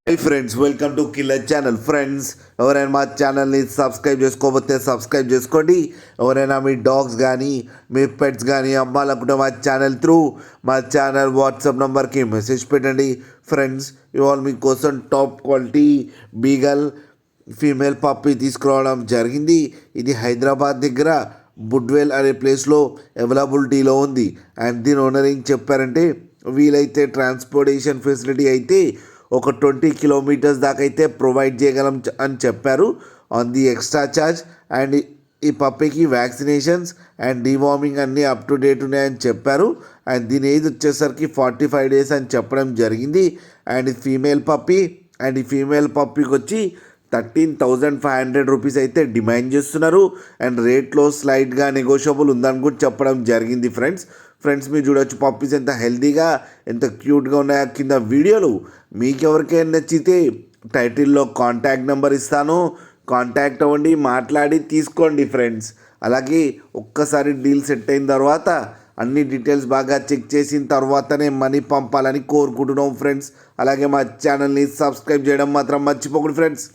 Hi friends, welcome to killer channel. Friends, ఎవరైనా మా ఛానల్ని సబ్స్క్రైబ్ చేసుకోకపోతే సబ్స్క్రైబ్ చేసుకోండి. ఎవరైనా మీ డాగ్స్ కానీ మీ పెట్స్ కానీ అమ్మాలనుకుంటే మా ఛానల్ త్రూ మా ఛానల్ వాట్సాప్ నెంబర్కి మెసేజ్ పెట్టండి. ఫ్రెండ్స్, ఇవాళ మీకోసం top quality beagle female puppy తీసుకురావడం జరిగింది. ఇది హైదరాబాద్ దగ్గర బుడ్వెల్ అనే ప్లేస్లో అవైలబిలిటీలో ఉంది. అండ్ దీని ఓనర్ ఏం చెప్పారంటే, వీలైతే ట్రాన్స్పోర్టేషన్ ఫెసిలిటీ అయితే ఒక 20 కిలోమీటర్స్ దాకా అయితే ప్రొవైడ్ చేయగలం అని చెప్పారు on the extra charge. And ఈ పప్పీకి వ్యాక్సినేషన్స్ అండ్ డివార్మింగ్ అన్నీ అప్ టు డేట్ ఉన్నాయని చెప్పారు. అండ్ దీని ఏజ్ వచ్చేసరికి 45 డేస్ అని చెప్పడం జరిగింది. అండ్ ఫీమేల్ పప్పీ, అండ్ ఈ ఫీమేల్ పప్పీకి వచ్చి 13,500 రూపీస్ అయితే డిమాండ్ చేస్తున్నారు. అండ్ రేట్లో స్లైడ్గా నెగోషియబుల్ ఉందని కూడా చెప్పడం జరిగింది. ఫ్రెండ్స్ మీరు చూడొచ్చు పప్పీస్ ఎంత హెల్తీగా ఎంత క్యూట్గా ఉన్నాయో కింద వీడియోలు. మీకు ఎవరికైనా నచ్చితే టైటిల్లో కాంటాక్ట్ నెంబర్ ఇస్తాను, కాంటాక్ట్ అవ్వండి, మాట్లాడి తీసుకోండి ఫ్రెండ్స్. అలాగే ఒక్కసారి డీల్ సెట్ అయిన తర్వాత అన్ని డీటెయిల్స్ బాగా చెక్ చేసిన తర్వాతనే మనీ పంపాలని కోరుకుంటున్నాం ఫ్రెండ్స్. అలాగే మా ఛానల్ని సబ్స్క్రైబ్ చేయడం మాత్రం మర్చిపోకండి ఫ్రెండ్స్.